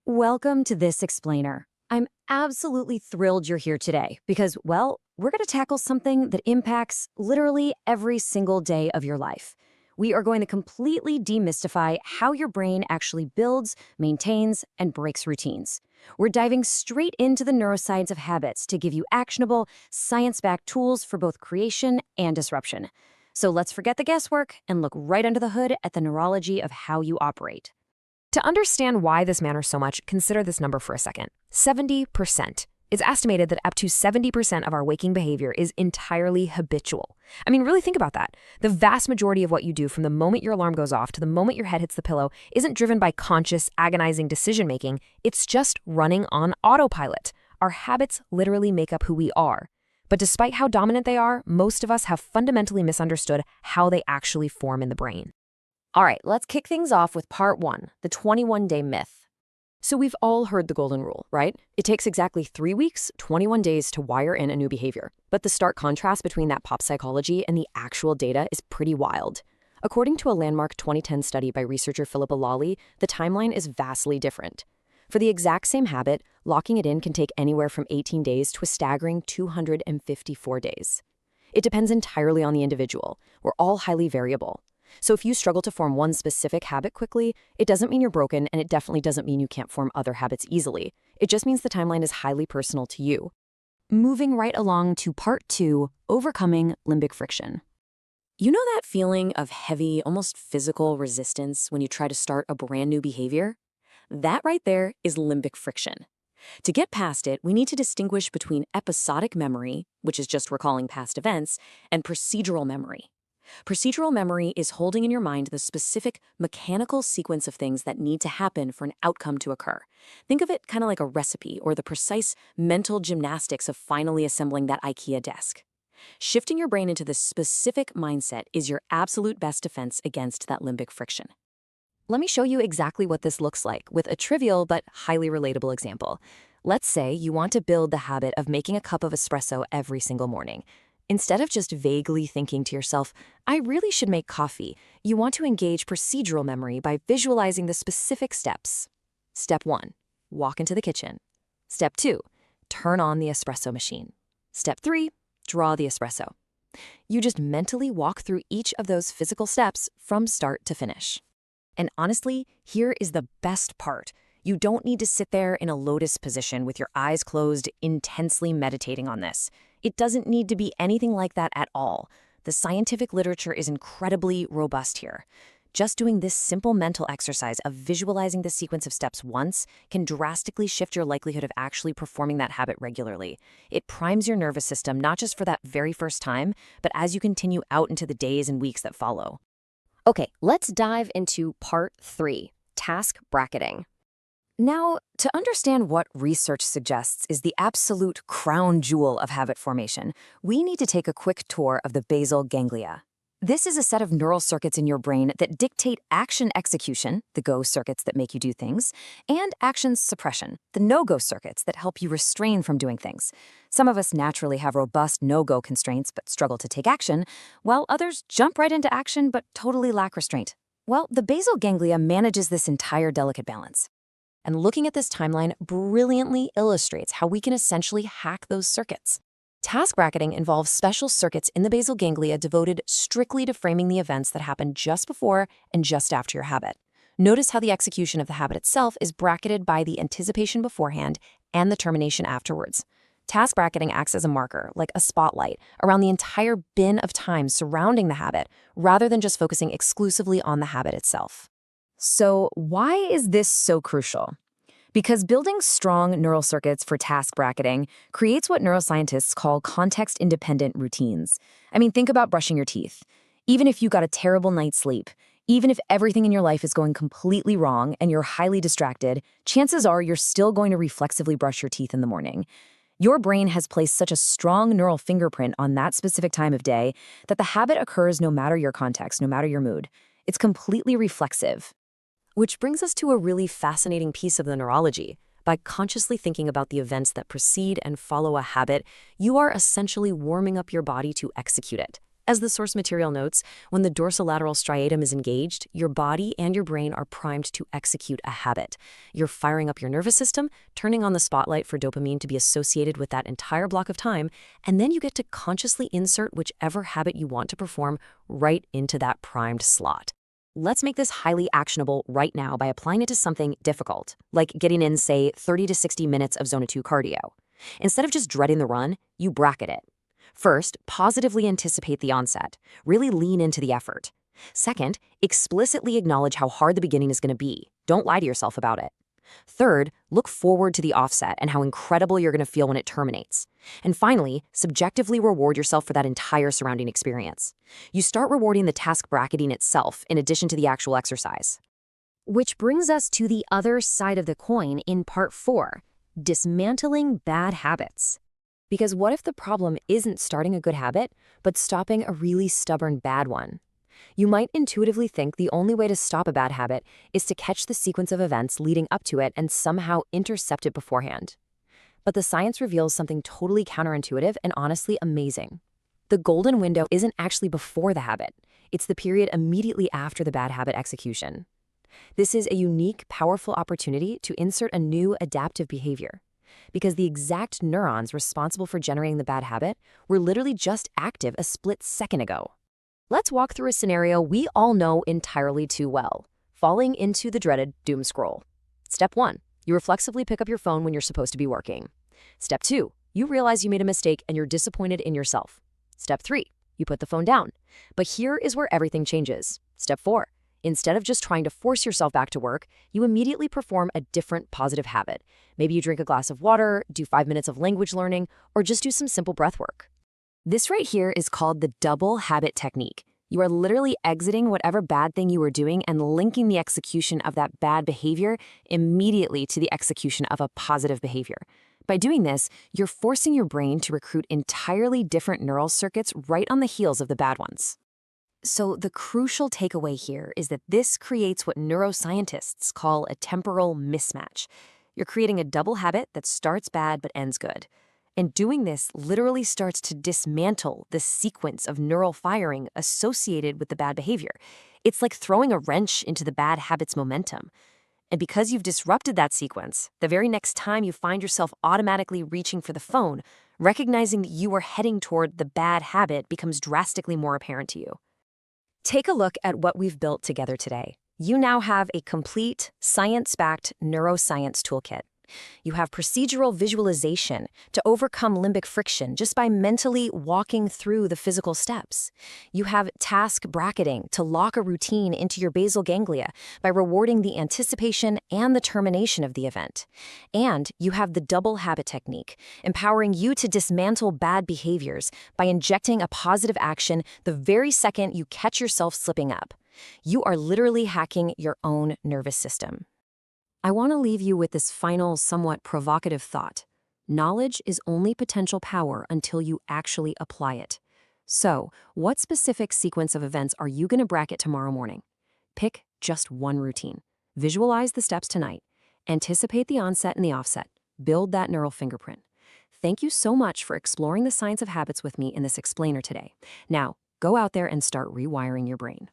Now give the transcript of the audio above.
Welcome to This Explainer. I'm absolutely thrilled you're here today because, well, we're going to tackle something that impacts literally every single day of your life. We are going to completely demystify how your brain actually builds, maintains, and breaks routines. We're diving straight into the neuroscience of habits to give you actionable, science-backed tools for both creation and disruption. So let's forget the guesswork and look right under the hood at the neurology of how you operate. To understand why this matters so much, consider this number for a second. 70%. It's estimated that up to 70% of our waking behavior is entirely habitual. I mean, really think about that. The vast majority of what you do from the moment your alarm goes off to the moment your head hits the pillow isn't driven by conscious, agonizing decision-making. It's just running on autopilot. Our habits literally make up who we are. But despite how dominant they are, most of us have fundamentally misunderstood how they actually form in the brain. All right, let's kick things off with part one, the 21-day myth. So we've all heard the golden rule, right? It takes exactly 3 weeks, 21 days to wire in a new behavior. But the stark contrast between that pop psychology and the actual data is pretty wild. According to a landmark 2010 study by researcher Philippa Lawley, the timeline is vastly different. For the exact same habit, locking it in can take anywhere from 18 days to a staggering 254 days. It depends entirely on the individual. We're all highly variable. So if you struggle to form one specific habit quickly, it doesn't mean you're broken, and it definitely doesn't mean you can't form other habits easily. It just means the timeline is highly personal to you. Moving right along to part two, overcoming limbic friction. You know that feeling of heavy, almost physical resistance when you try to start a brand new behavior? That right there is limbic friction. To get past it, we need to distinguish between episodic memory, which is just recalling past events, and procedural memory. Procedural memory is holding in your mind the specific mechanical sequence of things that need to happen for an outcome to occur. Think of it kind of like a recipe or the precise mental gymnastics of finally assembling that IKEA desk. Shifting your brain into this specific mindset is your absolute best defense against that limbic friction. Let me show you exactly what this looks like with a trivial but highly relatable example. Let's say you want to build the habit of making a cup of espresso every single morning. Instead of just vaguely thinking to yourself, I really should make coffee, you want to engage procedural memory by visualizing the specific steps. Step 1, walk into the kitchen. Step 2, turn on the espresso machine. Step 3, draw the espresso. You just mentally walk through each of those physical steps from start to finish. And honestly, here is the best part. You don't need to sit there in a lotus position with your eyes closed, intensely meditating on this. It doesn't need to be anything like that at all. The scientific literature is incredibly robust here. Just doing this simple mental exercise of visualizing the sequence of steps once can drastically shift your likelihood of actually performing that habit regularly. It primes your nervous system not just for that very first time, but as you continue out into the days and weeks that follow. Okay, let's dive into part 3, task bracketing. Now, to understand what research suggests is the absolute crown jewel of habit formation, we need to take a quick tour of the basal ganglia. This is a set of neural circuits in your brain that dictate action execution, the go circuits that make you do things, and action suppression, the no-go circuits that help you restrain from doing things. Some of us naturally have robust no-go constraints but struggle to take action, while others jump right into action but totally lack restraint. Well, the basal ganglia manages this entire delicate balance. And looking at this timeline brilliantly illustrates how we can essentially hack those circuits. Task bracketing involves special circuits in the basal ganglia devoted strictly to framing the events that happen just before and just after your habit. Notice how the execution of the habit itself is bracketed by the anticipation beforehand and the termination afterwards. Task bracketing acts as a marker, like a spotlight, around the entire bin of time surrounding the habit, rather than just focusing exclusively on the habit itself. So why is this so crucial? Because building strong neural circuits for task bracketing creates what neuroscientists call context-independent routines. I mean, think about brushing your teeth. Even if you got a terrible night's sleep, even if everything in your life is going completely wrong and you're highly distracted, chances are you're still going to reflexively brush your teeth in the morning. Your brain has placed such a strong neural fingerprint on that specific time of day that the habit occurs no matter your context, no matter your mood. It's completely reflexive. Which brings us to a really fascinating piece of the neurology. By consciously thinking about the events that precede and follow a habit, you are essentially warming up your body to execute it. As the source material notes, when the dorsolateral striatum is engaged, your body and your brain are primed to execute a habit. You're firing up your nervous system, turning on the spotlight for dopamine to be associated with that entire block of time, and then you get to consciously insert whichever habit you want to perform right into that primed slot. Let's make this highly actionable right now by applying it to something difficult, like getting in, say, 30 to 60 minutes of Zone 2 cardio. Instead of just dreading the run, you bracket it. First, positively anticipate the onset. Really lean into the effort. Second, explicitly acknowledge how hard the beginning is going to be. Don't lie to yourself about it. Third, look forward to the offset and how incredible you're going to feel when it terminates. And finally, subjectively reward yourself for that entire surrounding experience. You start rewarding the task bracketing itself in addition to the actual exercise. Which brings us to the other side of the coin in part 4, dismantling bad habits. Because what if the problem isn't starting a good habit, but stopping a really stubborn bad one? You might intuitively think the only way to stop a bad habit is to catch the sequence of events leading up to it and somehow intercept it beforehand. But the science reveals something totally counterintuitive and honestly amazing. The golden window isn't actually before the habit. It's the period immediately after the bad habit execution. This is a unique, powerful opportunity to insert a new adaptive behavior. Because the exact neurons responsible for generating the bad habit were literally just active a split second ago. Let's walk through a scenario we all know entirely too well, falling into the dreaded doom scroll. Step 1, you reflexively pick up your phone when you're supposed to be working. Step 2, you realize you made a mistake and you're disappointed in yourself. Step 3, you put the phone down. But here is where everything changes. Step 4, instead of just trying to force yourself back to work, you immediately perform a different positive habit. Maybe you drink a glass of water, do 5 minutes of language learning, or just do some simple breath work. This right here is called the double habit technique. You are literally exiting whatever bad thing you were doing and linking the execution of that bad behavior immediately to the execution of a positive behavior. By doing this, you're forcing your brain to recruit entirely different neural circuits right on the heels of the bad ones. So the crucial takeaway here is that this creates what neuroscientists call a temporal mismatch. You're creating a double habit that starts bad but ends good. And doing this literally starts to dismantle the sequence of neural firing associated with the bad behavior. It's like throwing a wrench into the bad habit's momentum. And because you've disrupted that sequence, the very next time you find yourself automatically reaching for the phone, recognizing that you are heading toward the bad habit becomes drastically more apparent to you. Take a look at what we've built together today. You now have a complete, science-backed neuroscience toolkit. You have procedural visualization to overcome limbic friction just by mentally walking through the physical steps. You have task bracketing to lock a routine into your basal ganglia by rewarding the anticipation and the termination of the event. And you have the double habit technique, empowering you to dismantle bad behaviors by injecting a positive action the very second you catch yourself slipping up. You are literally hacking your own nervous system. I want to leave you with this final, somewhat provocative thought. Knowledge is only potential power until you actually apply it. So, what specific sequence of events are you going to bracket tomorrow morning? Pick just one routine. Visualize the steps tonight. Anticipate the onset and the offset. Build that neural fingerprint. Thank you so much for exploring the science of habits with me in this explainer today. Now, go out there and start rewiring your brain.